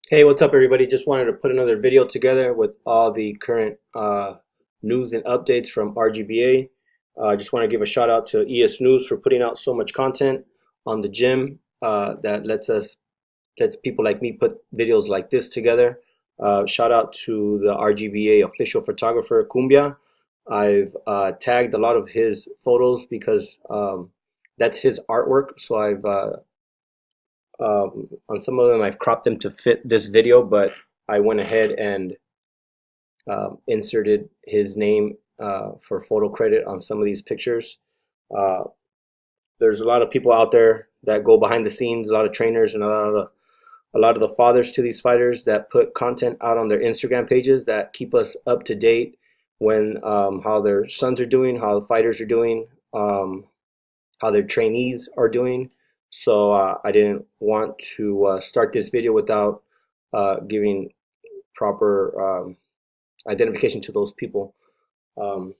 Hey, what's up, everybody? Just wanted to put another video together with all the current news and updates from RGBA. Just want to give a shout out to ES News for putting out so much content on the gym that lets people like me put videos like this together. Shout out to the RGBA official photographer Cumbia. I've tagged a lot of his photos because that's his artwork. So on some of them, I've cropped them to fit this video, but I went ahead and inserted his name for photo credit on some of these pictures. Uh, there's a lot of people out there that go behind the scenes, a lot of trainers and a lot of the fathers to these fighters that put content out on their Instagram pages that keep us up to date when how their sons are doing, how the fighters are doing, how their trainees are doing. So I didn't want to start this video without giving proper identification to those people.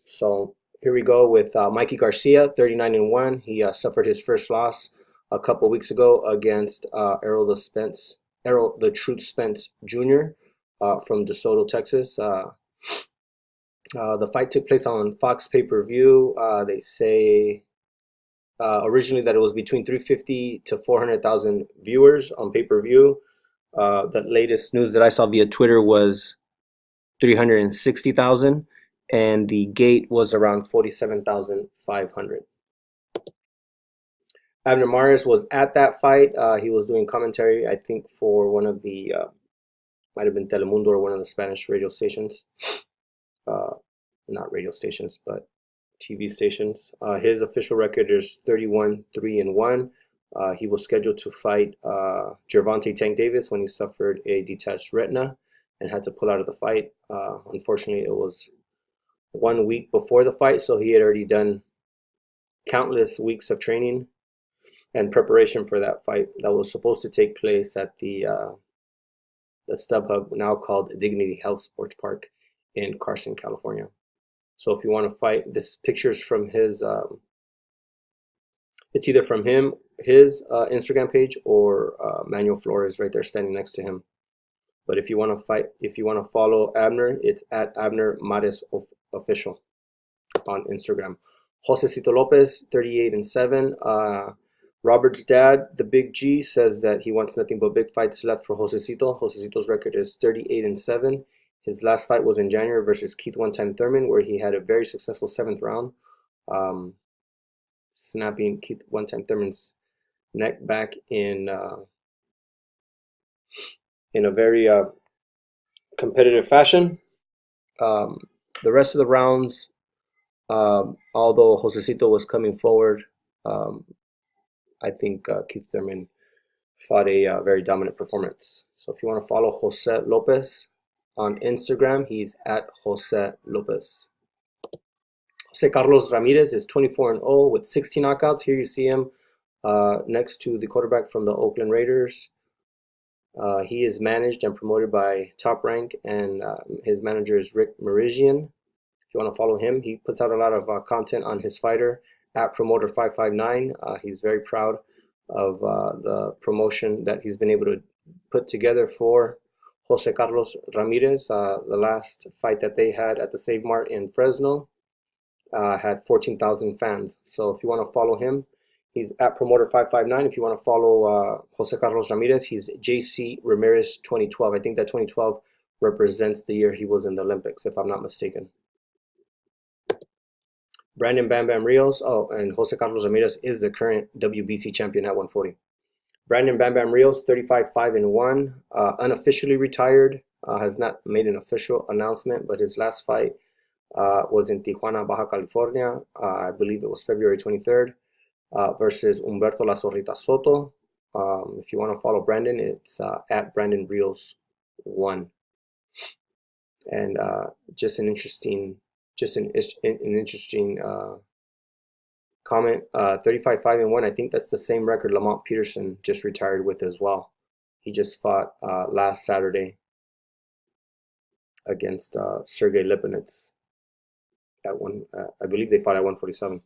So here we go with Mikey Garcia, 39-1. He suffered his first loss a couple weeks ago against Errol the Truth Spence Jr. From DeSoto, Texas. The fight took place on Fox pay-per-view. They say originally that it was between 350 to 400,000 viewers on pay-per-view. The latest news that I saw via Twitter was 360,000, and the gate was around 47,500. Abner Mares was at that fight. He was doing commentary, I think, for one of the might have been Telemundo or one of the Spanish radio stations. Uh, Not radio stations, but TV stations. His official record is 31-3-1. He was scheduled to fight Gervonta Tank Davis when he suffered a detached retina and had to pull out of the fight. Unfortunately, it was 1 week before the fight, so he had already done countless weeks of training and preparation for that fight that was supposed to take place at the StubHub, now called Dignity Health Sports Park in Carson, California. So if you want to fight, this picture's from his. It's either from him, his Instagram page, or Manuel Flores right there standing next to him. But if you want to fight, if you want to follow Abner, it's at Abner Mares Official on Instagram. Josecito Lopez, 38-7. Robert's dad, the Big G, says that he wants nothing but big fights left for Josecito. Josecito's record is 38-7. His last fight was in January versus Keith One Time Thurman, where he had a very successful seventh round, snapping Keith One Time Thurman's neck back in a very competitive fashion. Um, the rest of the rounds, although Josecito was coming forward, um, I think Keith Thurman fought a very dominant performance. So if you want to follow Jose Lopez on Instagram, he's at Jose Lopez. Jose Carlos Ramirez is 24-0 with 60 knockouts. Here you see him next to the quarterback from the Oakland Raiders. He is managed and promoted by Top Rank, and his manager is Rick Merizian. If you want to follow him, he puts out a lot of content on his fighter at Promoter559. He's very proud of the promotion that he's been able to put together for Jose Carlos Ramirez. The last fight that they had at the Save Mart in Fresno had 14,000 fans. So if you want to follow him, he's at Promoter559. If you want to follow Jose Carlos Ramirez, he's JC Ramirez 2012. I think that 2012 represents the year he was in the Olympics, if I'm not mistaken. Brandon Bam Bam Rios. Oh, and Jose Carlos Ramirez is the current WBC champion at 140. Brandon Bam Bam Rios, 35-1, unofficially retired, has not made an official announcement, but his last fight was in Tijuana, Baja California. I believe it was February 23rd, versus Humberto La Zorrita Soto. If you want to follow Brandon, it's at Brandon Rios 1. And just an interesting comment. 35-5-1. I think that's the same record Lamont Peterson just retired with as well. He just fought last Saturday against Sergey Lipinets at one. I believe they fought at 147.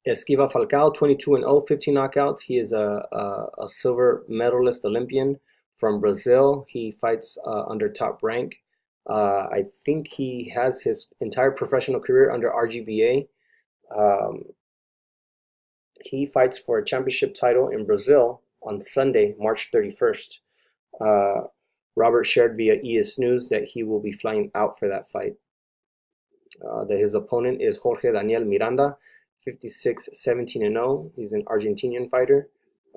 Esquiva Falcao, 22-0, 15 knockouts. He is a silver medalist Olympian from Brazil. He fights under Top Rank. I think he has his entire professional career under RGBA. Um, he fights for a championship title in Brazil on Sunday, March 31st. Uh, Robert shared via ES News that he will be flying out for that fight. That his opponent is Jorge Daniel Miranda, 56, 17-0. He's an Argentinian fighter.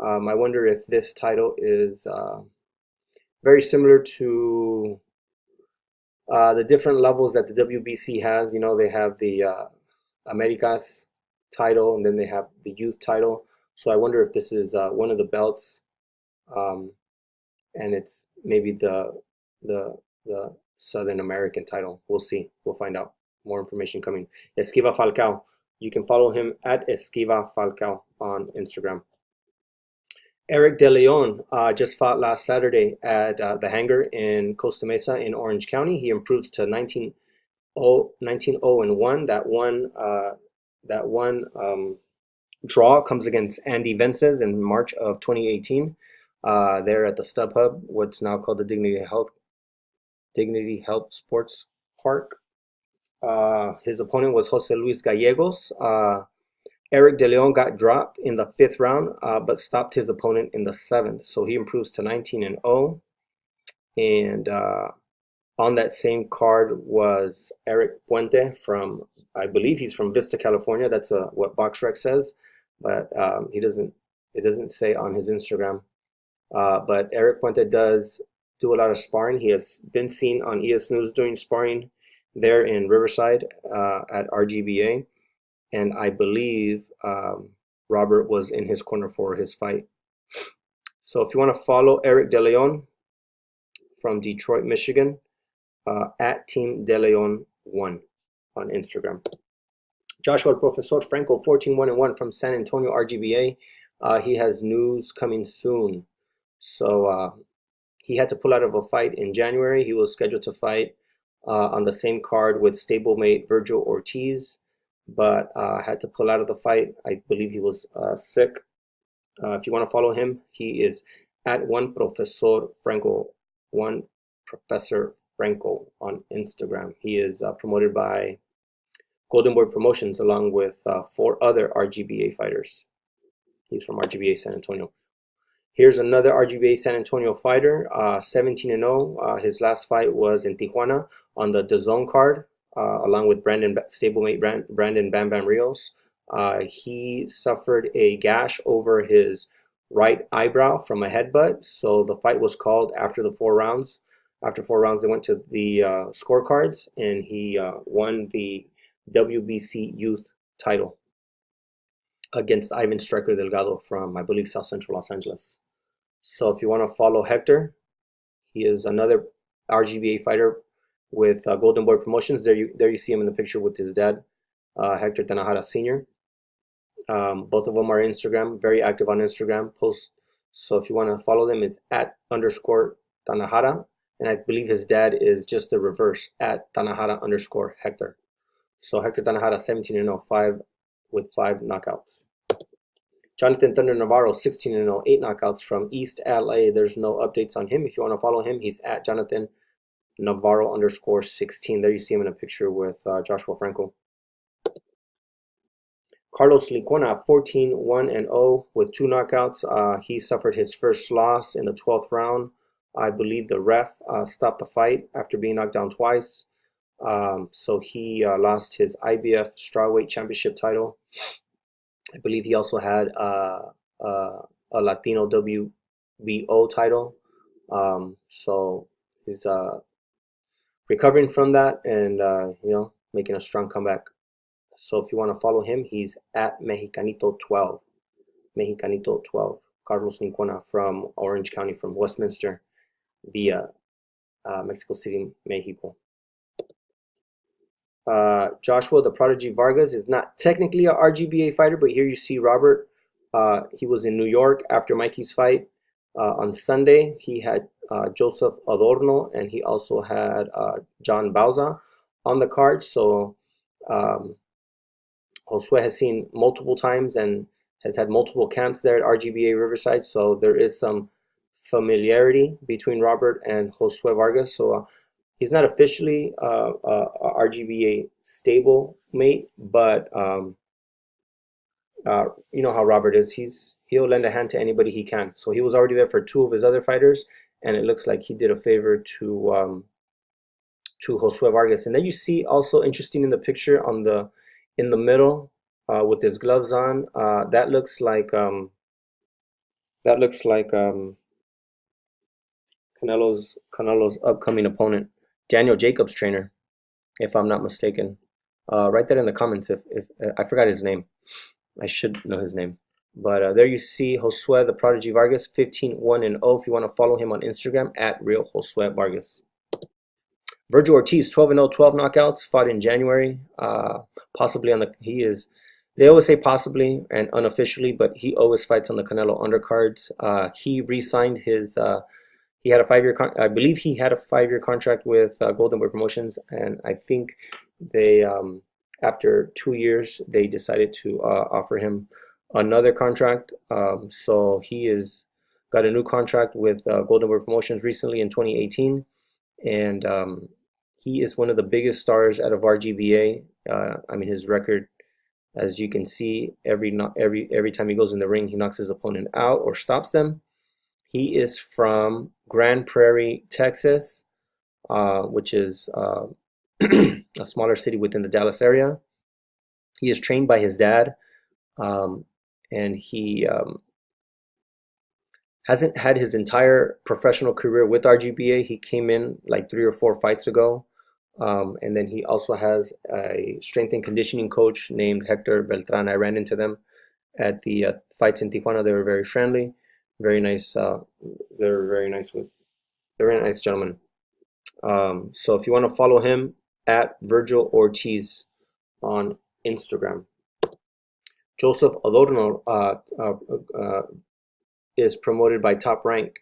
I wonder if this title is very similar to the different levels that the WBC has. You know, they have the Americas title, and then they have the youth title. So I wonder if this is one of the belts, um, and it's maybe the Southern American title. We'll see. We'll find out. More information coming. Esquiva Falcao. You can follow him at Esquiva Falcao on Instagram. Eric De Leon just fought last Saturday at the Hangar in Costa Mesa in Orange County. He improves to 19-0-1. That one draw comes against Andy Vences in March of 2018. There at the StubHub, what's now called the Dignity Health Sports Park. His opponent was Jose Luis Gallegos. Eric De Leon got dropped in the 5th round, but stopped his opponent in the 7th. So he improves to 19-0. And on that same card was Eric Puente from, I believe he's from Vista, California. That's what BoxRec says, but it doesn't say on his Instagram. But Eric Puente does do a lot of sparring. He has been seen on ES News doing sparring there in Riverside at RGBA, and I believe Robert was in his corner for his fight. So if you want to follow Eric De Leon from Detroit, Michigan, at Team De Leon 1 on Instagram. Joshua El Profesor Franco, 14-1-1 from San Antonio RGBA. He has news coming soon. So he had to pull out of a fight in January. He was scheduled to fight on the same card with stablemate Virgil Ortiz, but had to pull out of the fight. I believe he was sick. If you want to follow him, he is at one Profesor Franco on Instagram. He is promoted by Golden Boy Promotions along with 4 other RGBA fighters. He's from RGBA San Antonio. Here's another RGBA San Antonio fighter, 17-0. His last fight was in Tijuana on the DAZN card, along with stablemate Brandon Bam Bam Rios. He suffered a gash over his right eyebrow from a headbutt, so the fight was called after the 4 rounds. After 4 rounds, they went to the scorecards, and he won the WBC Youth title against Ivan Striker Delgado from, I believe, South Central Los Angeles. So if you want to follow Hector, he is another RGBA fighter with Golden Boy Promotions. There you see him in the picture with his dad, Hector Tanajara Sr. Both of them are Instagram, very active on Instagram, post. So if you want to follow them, it's at _Tanajara. And I believe his dad is just the reverse, at Tanajara _Hector. So Hector Tanajara, 17-0, 5 knockouts. Jonathan Thunder Navarro, 16-0, 8 knockouts from East LA. There's no updates on him. If you want to follow him, he's at Jonathan Navarro _16. There you see him in a picture with Joshua Franco. Carlos Licona, 14-1-0 with 2 knockouts. He suffered his first loss in the 12th round. I believe the ref stopped the fight after being knocked down twice. So he lost his IBF strawweight championship title. I believe he also had a Latino WBO title. So he's recovering from that and making a strong comeback. So if you want to follow him, he's at Mexicanito12. Mexicanito12. Carlos Licona from Orange County, from Westminster, via Mexico City, Mexico. Joshua the Prodigy Vargas is not technically a RGBA fighter, but here you see Robert. He was in New York after Mikey's fight on Sunday. He had Joseph Adorno, and he also had John Bauza on the card. So Josue has seen multiple times and has had multiple camps there at RGBA Riverside. So there is some familiarity between Robert and Josue Vargas. So he's not officially a RGBA stable mate, but you know how Robert is. He'll lend a hand to anybody he can. So he was already there for two of his other fighters, and it looks like he did a favor to Josue Vargas. And then you see also interesting in the picture on the in the middle with his gloves on. That looks like Canelo's upcoming opponent, Daniel Jacobs' trainer, if I'm not mistaken. Write that in the comments if I forgot his name. I should know his name. But there you see Josue the Prodigy Vargas, 15-1-0. If you want to follow him on Instagram, at Real Josue Vargas. Virgil Ortiz, 12-0, 12 knockouts, fought in January. Possibly on the, they always say possibly and unofficially, but he always fights on the Canelo undercards. He re-signed his, he had a 5-year, I believe he had a 5-year contract with Golden Boy Promotions, and I think they, after 2 years, they decided to offer him another contract. So he is got a new contract with Golden Boy Promotions recently in 2018, and he is one of the biggest stars out of RGBA. I mean, his record, as you can see, every time he goes in the ring, he knocks his opponent out or stops them. He is from Grand Prairie, Texas, which is a smaller city within the Dallas area. He is trained by his dad, and he hasn't had his entire professional career with RGBA. He came in like 3 or 4 fights ago. And then he also has a strength and conditioning coach named Hector Beltran. I ran into them at the fights in Tijuana. They were very friendly, very nice. They're very nice gentlemen. So if you want to follow him, at Virgil Ortiz on Instagram. Joseph Adorno is promoted by Top Rank.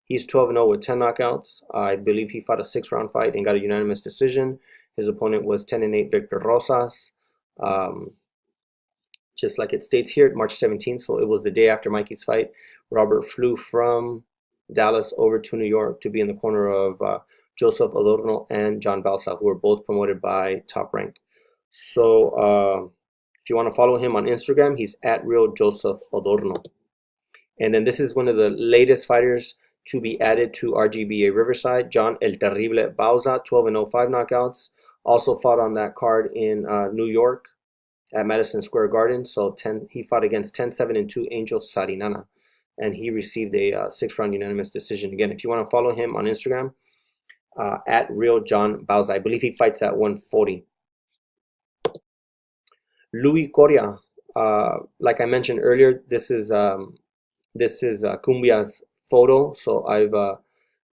He's 12-0 with 10 knockouts. I believe he fought a 6-round fight and got a unanimous decision. His opponent was 10-8 Victor Rosas. Just like it states here, March 17th, so it was the day after Mikey's fight. Robert flew from Dallas over to New York to be in the corner of Joseph Adorno and John Balsa, who were both promoted by Top Rank. So if you want to follow him on Instagram, he's at Real Joseph Adorno. And then this is one of the latest fighters to be added to RGBA Riverside, John El Terrible Bauza, 12-0, 5 knockouts. Also fought on that card in New York at Madison Square Garden. So he fought against 10-7-2 Angel Sarinana, and he received a 6-round unanimous decision. Again, if you want to follow him on Instagram, at Real John Bauza. I believe he fights at 140. Louis Coria, like I mentioned earlier, this is Cumbia's photo, so I've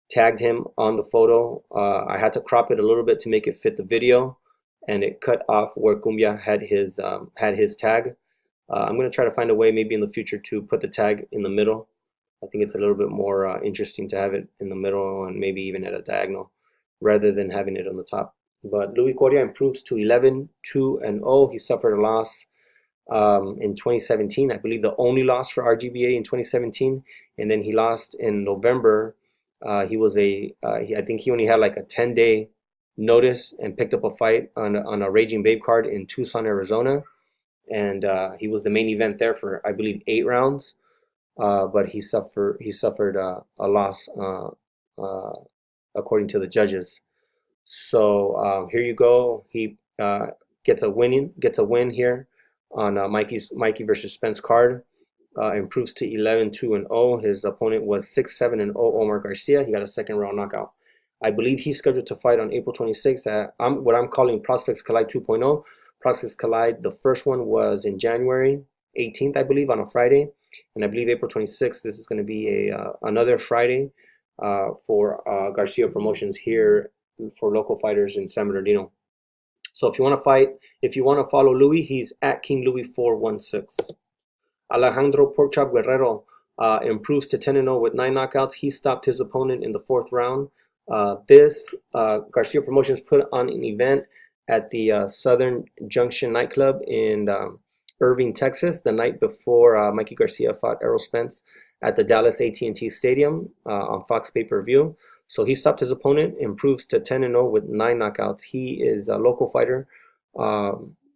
tagged him on the photo. I had to crop it a little bit to make it fit the video, and it cut off where Cumbia had his tag. I'm going to try to find a way maybe in the future to put the tag in the middle. I think it's a little bit more interesting to have it in the middle and maybe even at a diagonal rather than having it on the top. But Louis Coria improves to 11-2-0. He suffered a loss in 2017, I believe the only loss for RGBA in 2017, and then he lost in November. I think he only had like a 10-day notice and picked up a fight on a Raging Babe card in Tucson, Arizona, and he was the main event there for I believe 8 rounds, but he suffered a loss according to the judges. So here you go. He gets a win here on Mikey versus Spence card. Improves to 11-2-0. His opponent was 6-7-0 Omar Garcia. He got a 2nd round knockout. I believe he's scheduled to fight on April 26th at what I'm calling Prospects Collide 2.0. Prospects Collide, the first one was in January 18th, I believe, on a Friday, and I believe April 26th. This is going to be another Friday for Garcia Promotions here for local fighters in San Bernardino. So if you want to follow Louis, he's at King Louis 416. Alejandro Porkchop Guerrero improves to 10-0 with 9 knockouts. He stopped his opponent in the 4th round. Garcia Promotions put on an event at the Southern Junction nightclub in Irving, Texas, the night before Mikey Garcia fought Errol Spence at the Dallas AT&T Stadium on Fox pay-per-view. So he stopped his opponent, improves to 10-0 with 9 knockouts. He is a local fighter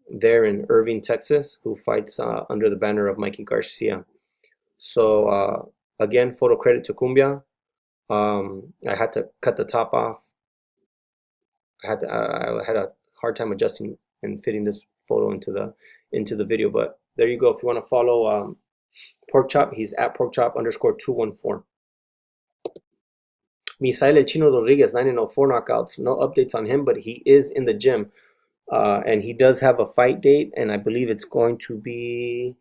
there in Irving, Texas, who fights under the banner of Mikey Garcia. So again, photo credit to Cumbia. I had to cut the top off. I had a hard time adjusting and fitting this photo into the video, but there you go. If you want to follow Pork Chop, he's at porkchop_214. Misael El Chino Rodriguez, 9-0, 4 knockouts. No updates on him, but he is in the gym. And he does have a fight date, and I believe it's going to be...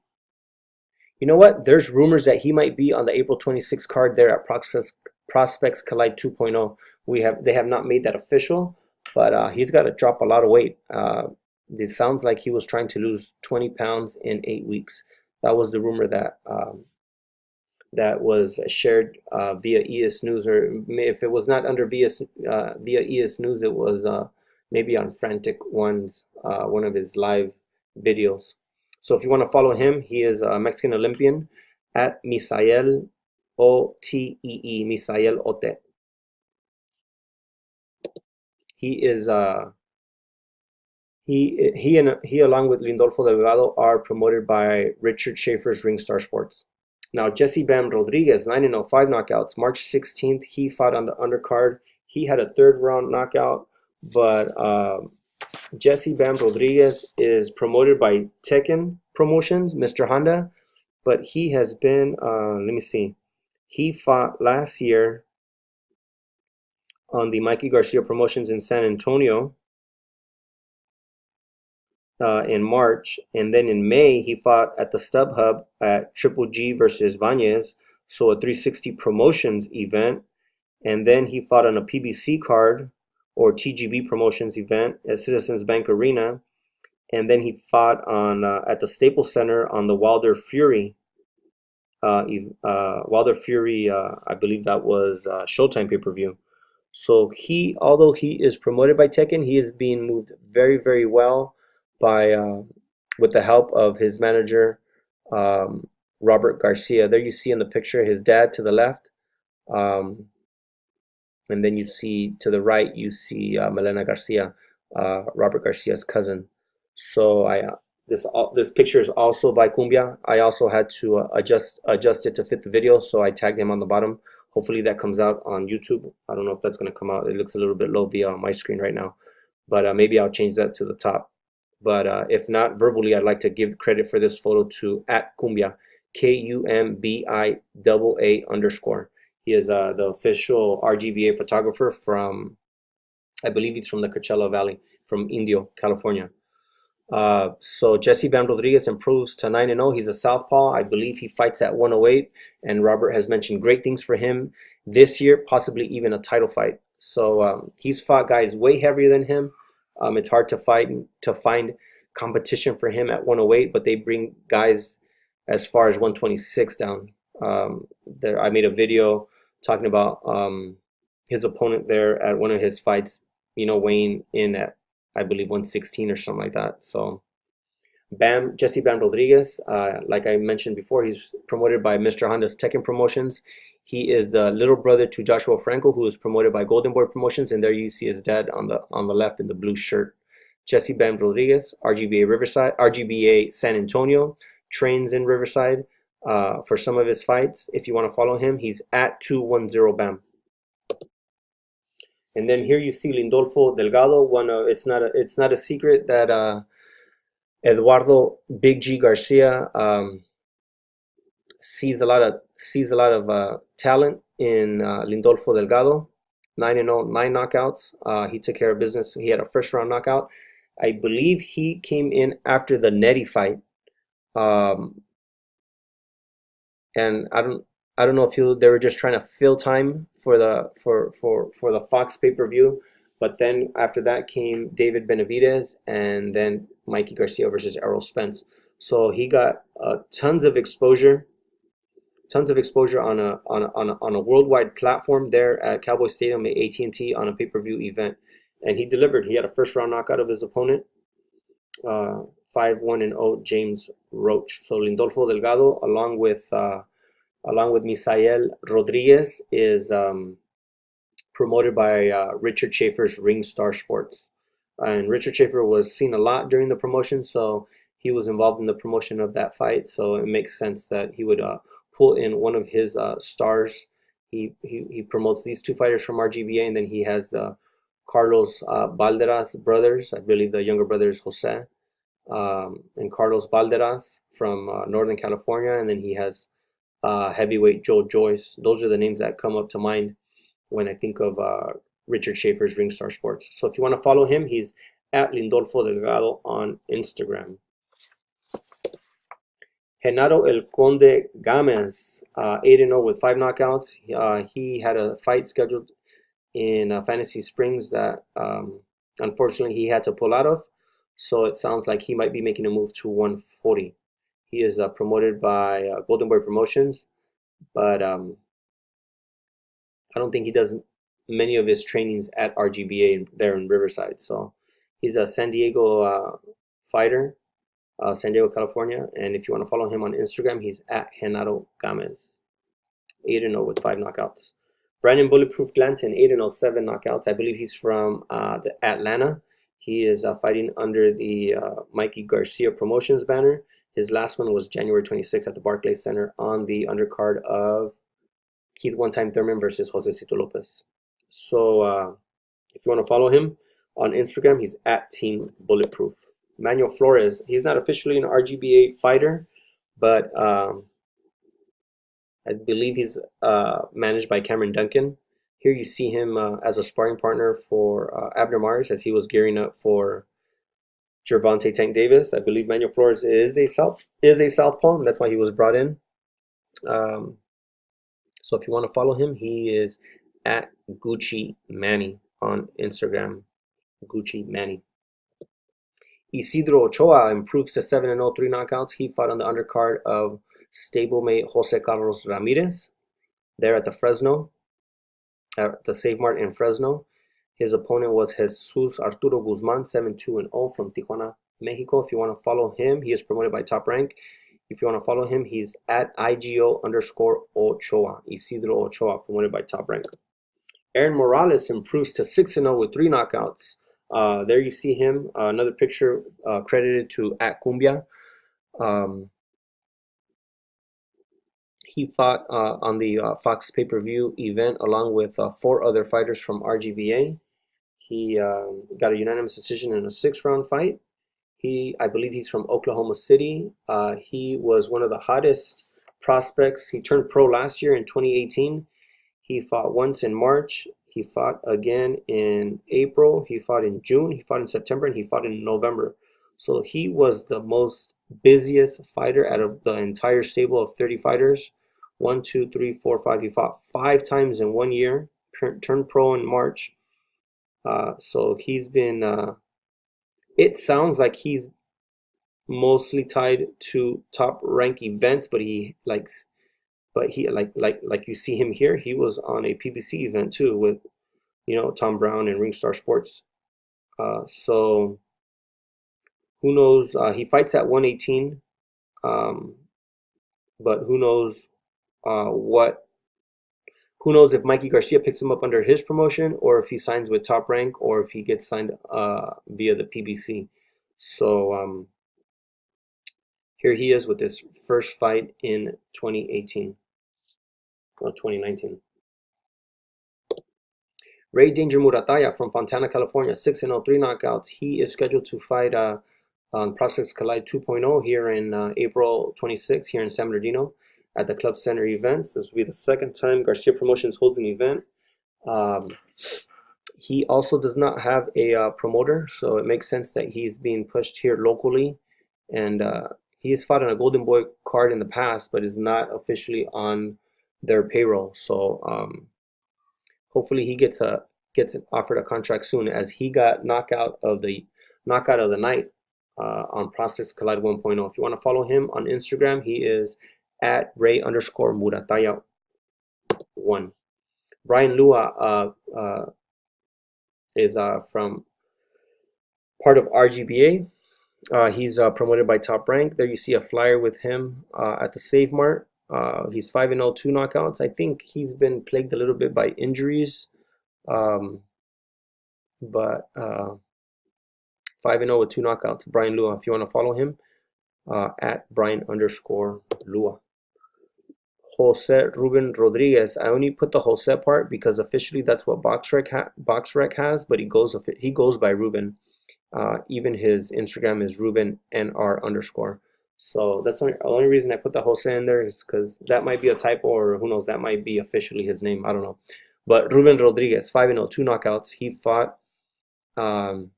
You know what? There's rumors that he might be on the April 26th card there at Prospects Collide 2.0. They have not made that official, but he's got to drop a lot of weight. It sounds like he was trying to lose 20 pounds in 8 weeks. That was the rumor that was shared via ES News, or if it was not under via ES News, it was maybe on Frantic One's one of his live videos. So if you want to follow him, he is a Mexican Olympian at Misael O-T-E-E, Misael Ote. He is he along with Lindolfo Delgado are promoted by Richard Schaefer's Ringstar Sports. Now Jesse Bam Rodriguez, 9-0, 5 knockouts. March 16th, he fought on the undercard. He had a 3rd round knockout, but Jesse Bam Rodriguez is promoted by Tekken Promotions, Mr. Honda, but he has been, let me see, he fought last year on the Mikey Garcia Promotions in San Antonio in March, and then in May he fought at the StubHub at Triple G versus Vanez, so a 360 Promotions event, and then he fought on a PBC card or TGB Promotions event at Citizens Bank Arena, and then he fought on at the Staples Center on the Wilder Fury. Wilder Fury, I believe that was Showtime pay-per-view. So although he is promoted by Tekken, he is being moved very, very well by with the help of his manager, Robert Garcia. There you see in the picture his dad to the left. And then you see to the right, you see Melena Garcia, Robert Garcia's cousin. So this picture is also by Cumbia. I also had to adjust it to fit the video, so I tagged him on the bottom. Hopefully that comes out on YouTube. I don't know if that's going to come out. It looks a little bit low via my screen right now, but maybe I'll change that to the top. But if not, verbally, I'd like to give credit for this photo to @Cumbia, KUMBIAA_. He is the official RGBA photographer from, I believe he's from the Coachella Valley, from Indio, California. So Jesse Bam Rodriguez improves to 9-0. He's a southpaw. I believe he fights at 108, and Robert has mentioned great things for him this year, possibly even a title fight. So he's fought guys way heavier than him. It's hard to find competition for him at 108, but they bring guys as far as 126 down. I made a video talking about his opponent there at one of his fights, weighing in at, I believe, 116 or something like that. So Jesse Bam Rodriguez, like I mentioned before, he's promoted by Mr. Honda's Tekken Promotions. He is the little brother to Joshua Franco, who is promoted by Golden Boy Promotions, and there you see his dad on the left in the blue shirt. Jesse Bam Rodriguez, RGBA San Antonio, trains in Riverside for some of his fights. If you want to follow him, he's at 210 Bam. And then here you see Lindolfo Delgado. It's not a secret that Eduardo Big G Garcia sees a lot of talent in Lindolfo Delgado. 9-0, 9 knockouts. He took care of business. He had a 1st round knockout. I believe he came in after the Nettie fight. And I don't know if they were just trying to fill time for the Fox pay-per-view, but then after that came David Benavidez, and then Mikey Garcia versus Errol Spence. So he got tons of exposure on a worldwide platform there at Cowboy Stadium at AT&T on a pay-per-view event, and he delivered. He had a 1st round knockout of his opponent, 5-1-0 James Roach. So Lindolfo Delgado, along with along with Misael Rodriguez, is promoted by Richard Schaefer's Ring Star Sports. And Richard Schaefer was seen a lot during the promotion, so he was involved in the promotion of that fight. So it makes sense that he would pull in one of his stars. He promotes these two fighters from RGBA, and then he has the Carlos Balderas brothers. I believe the younger brother is Jose, and Carlos Balderas from Northern California, and then he has heavyweight Joe Joyce. Those are the names that come up to mind when I think of Richard Schaefer's Ringstar Sports. So if you want to follow him, he's at Lindolfo Delgado on Instagram. Genaro El Conde Gamez, 8-0 with 5 knockouts. He had a fight scheduled in Fantasy Springs that unfortunately he had to pull out of. So it sounds like he might be making a move to 140. He is promoted by Golden Boy Promotions, but I don't think he does many of his trainings at RGBA there in Riverside. So he's a San Diego fighter, San Diego, California. And if you want to follow him on Instagram, he's at Genaro Gamez, 8-0 with 5 knockouts. Brandon Bulletproof Glanton, 8-0, 7 knockouts. I believe he's from Atlanta. He is fighting under the Mikey Garcia Promotions banner. His last one was January 26th at the Barclays Center on the undercard of Keith One Time Thurman versus Josecito Lopez. So if you want to follow him on Instagram, he's at Team Bulletproof. Manuel Flores, he's not officially an RGBA fighter, but I believe he's managed by Cameron Duncan. Here you see him as a sparring partner for Abner Mares as he was gearing up for Gervonta Tank Davis. I believe Manuel Flores is a southpaw, and that's why he was brought in. So if you want to follow him, he is at Gucci Manny on Instagram. Gucci Manny. Isidro Ochoa improves to 7-0, 3 knockouts. He fought on the undercard of stablemate Jose Carlos Ramirez there at the Fresno, at the Save Mart in Fresno. His opponent was Jesus Arturo Guzman, 7-2-0 from Tijuana, Mexico. If you want to follow him, he is promoted by Top Rank. If you want to follow him, he's at IGO_Ochoa. Isidro Ochoa, promoted by Top Rank. Aaron Morales improves to 6-0 with 3 knockouts. There you see him. Another picture credited to at Cumbia. He fought on the Fox pay-per-view event along with 4 other fighters from RGBA. He got a unanimous decision in a 6-round fight. I believe he's from Oklahoma City. He was one of the hottest prospects. He turned pro last year in 2018. He fought once in March. He fought again in April. He fought in June. He fought in September, and he fought in November. So he was the most busiest fighter out of the entire stable of 30 fighters. 1, 2, 3, 4, 5. He fought 5 times in 1 year. Turned pro in March. So he's been. It sounds like he's mostly tied to Top Rank events, but you see him here. He was on a PBC event too with, Tom Brown and Ringstar Sports. So who knows? He fights at 118, but who knows Who knows if Mikey Garcia picks him up under his promotion, or if he signs with Top Rank, or if he gets signed via the PBC. So here he is with his first fight in 2018 or 2019. Ray Danger Murataya from Fontana, California, 6-0, 3 knockouts. He is scheduled to fight on Prospects Collide 2.0 here in April 26th here in San Bernardino at the Club Center events. This will be the second time Garcia Promotions holds an event. He also does not have a promoter, so it makes sense that he's being pushed here locally. And he has fought on a Golden Boy card in the past, but is not officially on their payroll. So hopefully he gets offered a contract soon, as he got knockout of the night on Prospects Collide 1.0. If you want to follow him on Instagram, he is at Ray_Murataya1. Brian Lua is from part of RGBA. He's promoted by Top Rank. There you see a flyer with him at the Save Mart He's 5-0, 2 knockouts. I think he's been plagued a little bit by injuries, um, but 5-0 with 2 knockouts. Brian Lua, if you want to follow him, at Brian_Lua. Jose Ruben Rodriguez. I only put the Jose part because officially that's what BoxRec has, but he goes by Ruben. Even his Instagram is Ruben NR_. So that's the only reason I put the Jose in there is because that might be a typo, or who knows, that might be officially his name. I don't know. But Ruben Rodriguez, 5-0, 2 knockouts. He fought March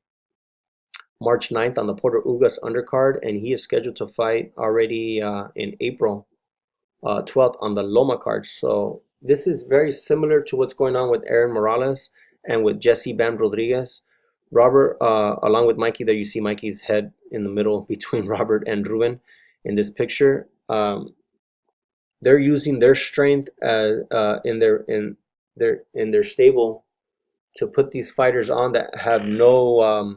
9th on the Porter Ugas undercard, and he is scheduled to fight already in April 12th on the Loma card. So this is very similar to what's going on with Aaron Morales and with Jesse Bam Rodriguez. Robert, along with Mikey, there you see Mikey's head in the middle between Robert and Ruben in this picture. They're using their strength in their stable to put these fighters on that have no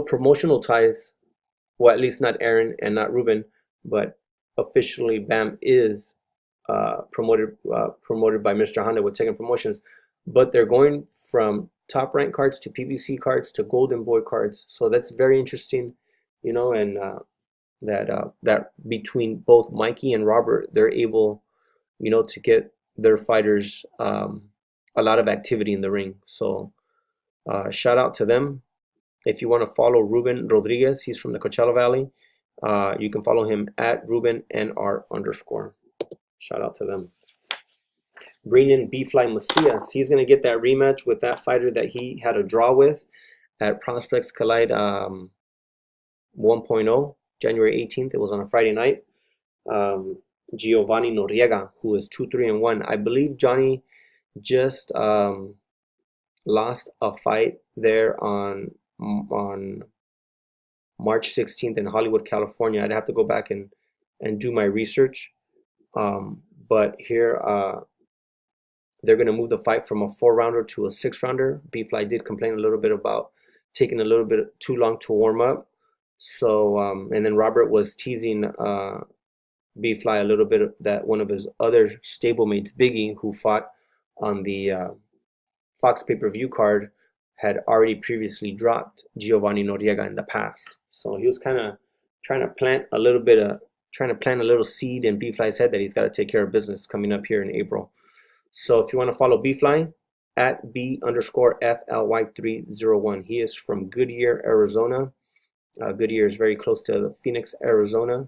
promotional ties. Well, at least not Aaron and not Ruben, but officially Bam is promoted by Mr. Honda with Tekken Promotions. But they're going from top rank cards to PBC cards to Golden Boy cards. So that's very interesting, and that between both Mikey and Robert, they're able, to get their fighters a lot of activity in the ring. So shout out to them. If you want to follow Ruben Rodriguez, he's from the Coachella Valley. You can follow him at Ruben NR_. Shout out to them. Bringing B-Fly Macias. He's going to get that rematch with that fighter that he had a draw with at Prospects Collide 1.0, January 18th. It was on a Friday night. Giovanni Noriega, who is 2-3-1. I believe Johnny just lost a fight there on March 16th in Hollywood, California. I'd have to go back and do my research. But here they're going to move the fight from a 4-rounder to a 6-rounder. B-Fly did complain a little bit about taking a little bit too long to warm up. So, and then Robert was teasing B-Fly a little bit that one of his other stablemates, Biggie, who fought on the Fox pay-per-view card, had already previously dropped Giovanni Noriega in the past. So he was kind of trying to plant a little seed in B-Fly's head that he's got to take care of business coming up here in April. So if you want to follow B-Fly, at B_FLY301. He is from Goodyear, Arizona. Goodyear is very close to Phoenix, Arizona.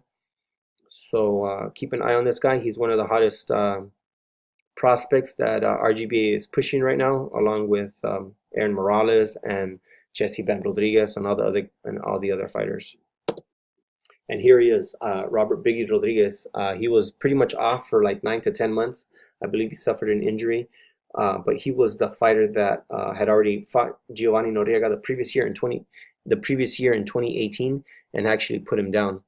So keep an eye on this guy. He's one of the hottest prospects that RGBA is pushing right now, along with Aaron Morales and Jesse Bam Rodriguez and all the other fighters. And here he is, Robert Biggie Rodriguez. He was pretty much off for like 9 to 10 months. I believe he suffered an injury, but he was the fighter that had already fought Giovanni Noriega the previous year in 2018 and actually put him down.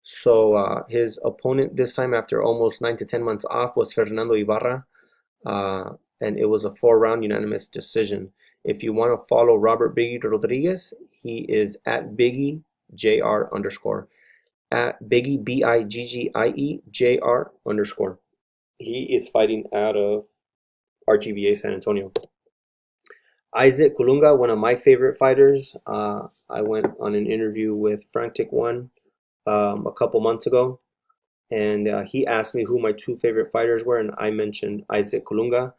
So his opponent this time, after almost 9 to 10 months off, was Fernando Ibarra, and it was a 4-round unanimous decision. If you want to follow Robert Biggie Rodriguez, he is at Biggie JR_, at Biggie BIGGIE JR_. He is fighting out of RGBA San Antonio. Isaac Kulunga, one of my favorite fighters. I went on an interview with Frantic One a couple months ago, and he asked me who my 2 favorite fighters were, and I mentioned Isaac Kulunga,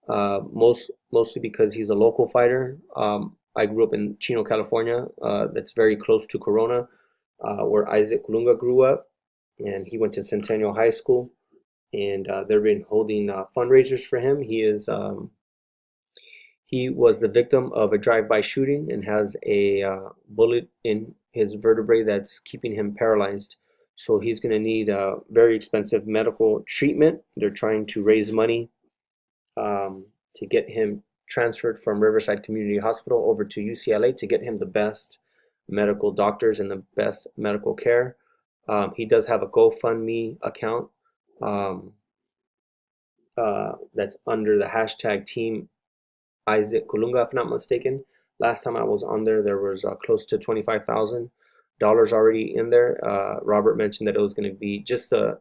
mostly because he's a local fighter. I grew up in Chino, California. That's very close to Corona, where Isaac Kulunga grew up, and he went to Centennial High School, and they've been holding fundraisers for him. He was the victim of a drive-by shooting and has a bullet in his vertebrae that's keeping him paralyzed. So he's going to need very expensive medical treatment. They're trying to raise money to get him transferred from Riverside Community Hospital over to UCLA to get him the best medical doctors and the best medical care. He does have a GoFundMe account that's under the hashtag Team Isaac Kulunga, if not mistaken. Last time I was on there, there was close to $25,000 already in there. Robert mentioned that it was going to be just the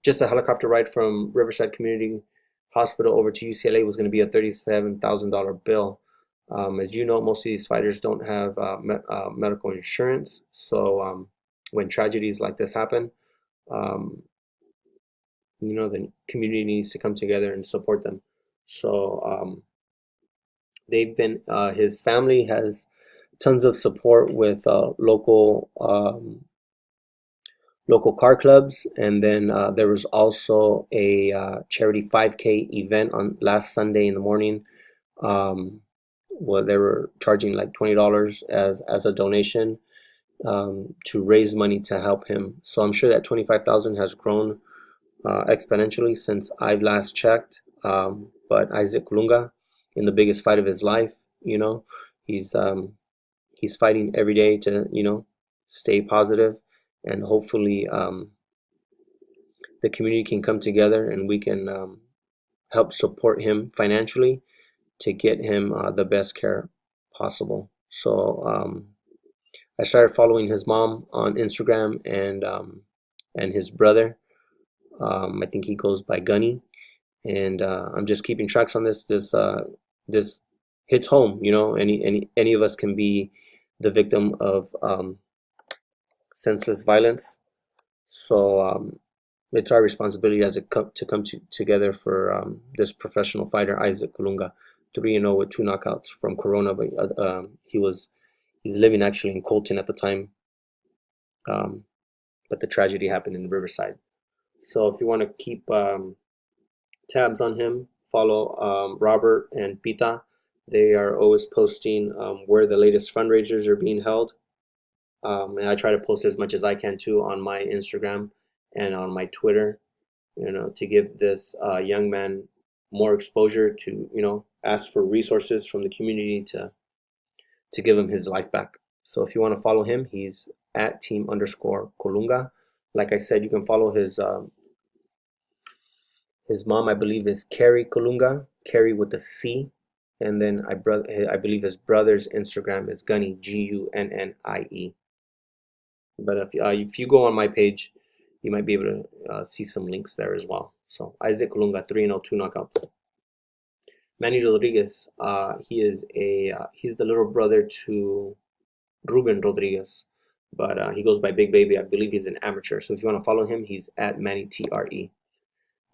just a helicopter ride from Riverside Community Hospital over to UCLA was going to be a $37,000 bill. As you know, most of these fighters don't have medical insurance, so when tragedies like this happen, um, the community needs to come together and support them. So they've been, his family has tons of support with local car clubs, and then there was also a charity 5K event on last Sunday in the morning, um, where they were charging like $20 as a donation, to raise money to help him. So I'm sure that 25,000 has grown exponentially since I've last checked. But Isaac Lunga, in the biggest fight of his life, you know, he's he's fighting every day to stay positive, and hopefully the community can come together and we can help support him financially to get him the best care possible. So I started following his mom on Instagram, and his brother. I think he goes by Gunny, and I'm just keeping tracks on this. This hits home. Any of us can be the victim of senseless violence. So it's our responsibility as to come together for this professional fighter, Isaac Colunga, 3-0 with 2 knockouts from Corona, but he's living actually in Colton at the time, um, but the tragedy happened in the Riverside. So if you want to keep tabs on him, follow Robert and Pita. They are always posting where the latest fundraisers are being held. And I try to post as much as I can too on my Instagram and on my Twitter, to give this young man more exposure, to, ask for resources from the community to give him his life back. So if you want to follow him, he's at team_Colunga. Like I said, you can follow his mom, I believe, is Carrie Colunga, Carrie with a C. And then I believe his brother's Instagram is Gunny, Gunnie. But if you go on my page, you might be able to see some links there as well. So Isaac Colunga, 3-0, 2 knockouts. Manny Rodriguez, he's the little brother to Ruben Rodriguez, but he goes by Big Baby. I believe he's an amateur. So if you want to follow him, he's at Manny TRE.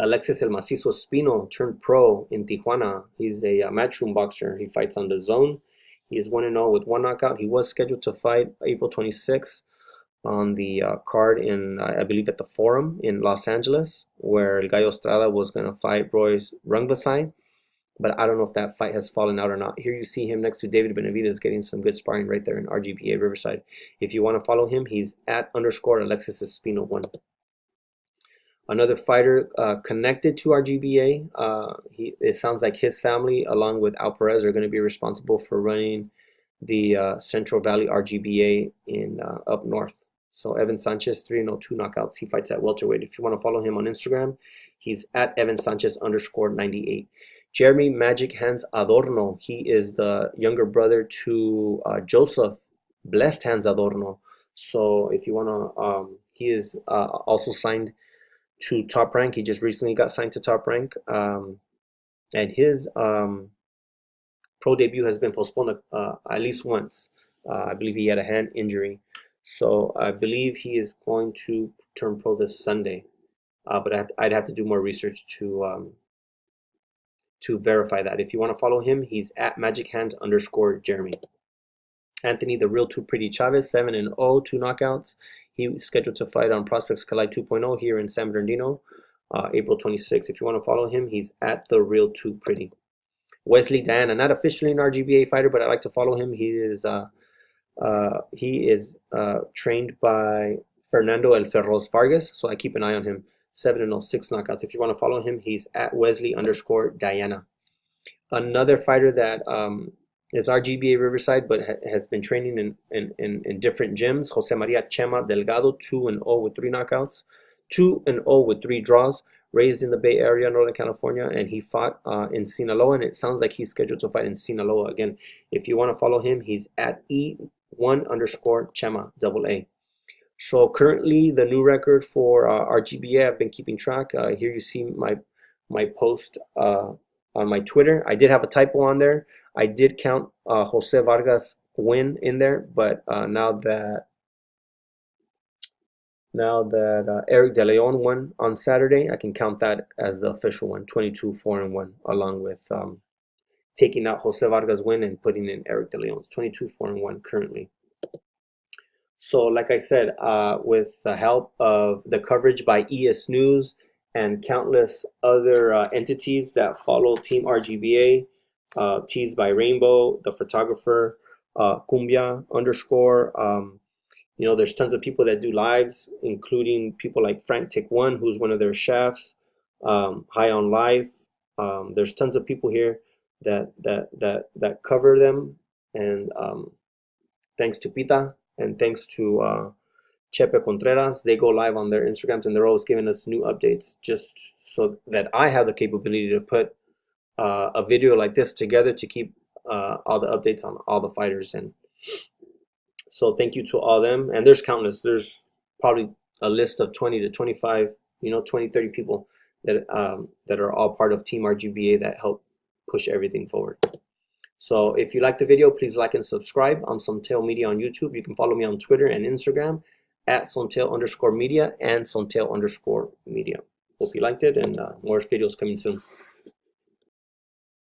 Alexis El Macizo Espino turned pro in Tijuana. He's a matchroom boxer. He fights on the zone. He is 1-0 with 1 knockout. He was scheduled to fight April 26th on the card in, I believe, at the Forum in Los Angeles, where El Gallo Estrada was going to fight Royce Rungvisai. But I don't know if that fight has fallen out or not. Here you see him next to David Benavidez getting some good sparring right there in RGBA Riverside. If you want to follow him, he's at _Alexis Espino 1. Another fighter connected to RGBA, it sounds like his family, along with Al Perez, are going to be responsible for running the Central Valley RGBA in up north. So Evan Sanchez, 3-0, 2 knockouts. He fights at welterweight. If you want to follow him on Instagram, he's at Evan Sanchez _98. Jeremy Magic Hands Adorno, he is the younger brother to Joseph Blessed Hands Adorno. So if you want to, he is also signed to Top Rank. He just recently got signed to Top Rank, and his pro debut has been postponed at least once. I believe he had a hand injury, so I believe he is going to turn pro this Sunday. But I'd have to do more research to verify that. If you want to follow him, he's at Magic Hand _Jeremy. Anthony the Real Too Pretty Chavez, 7-0, 2 knockouts. He's scheduled to fight on Prospects Collide 2.0 here in San Bernardino, April 26th. If you want to follow him, he's at the Real Too Pretty. Wesley Diana, not officially an RGBA fighter, but I like to follow him. He is trained by Fernando El Ferros Vargas, so I keep an eye on him. 7-0, 6 knockouts. If you want to follow him, he's at Wesley _Diana. Another fighter that is RGBA Riverside, but has been training in different gyms. Jose Maria Chema Delgado, 2-0 with 3 knockouts, 2-0 with 3 draws. Raised in the Bay Area, Northern California, and he fought in Sinaloa, and it sounds like he's scheduled to fight in Sinaloa again. If you want to follow him, he's at E1 _Chema AA. So currently the new record for RGBA, I've been keeping track. Here you see my post on my Twitter. I did have a typo on there. I did count Jose Vargas win in there, but now that Eric De Leon won on Saturday, I can count that as the official one, 22-4-1, along with taking out Jose Vargas' win and putting in Eric De Leon's 22-4-1 currently. So, like I said, with the help of the coverage by ES News and countless other entities that follow Team RGBA, Teased by Rainbow, the photographer, Cumbia underscore. There's tons of people that do lives, including people like Frank Tick One, who's one of their chefs. High on Life. There's tons of people here that cover them, and thanks to Pita and thanks to Chepe Contreras, they go live on their Instagrams and they're always giving us new updates, just so that I have the capability to put a video like this together to keep all the updates on all the fighters. And so thank you to all them. And there's countless. There's probably a list of 20 to 25, 20, 30 people that are all part of Team RGBA that help push everything forward. So if you like the video, please like and subscribe. I'm Sontail Media on YouTube. You can follow me on Twitter and Instagram at Sontail_media and Sontail_media. Hope you liked it, and more videos coming soon.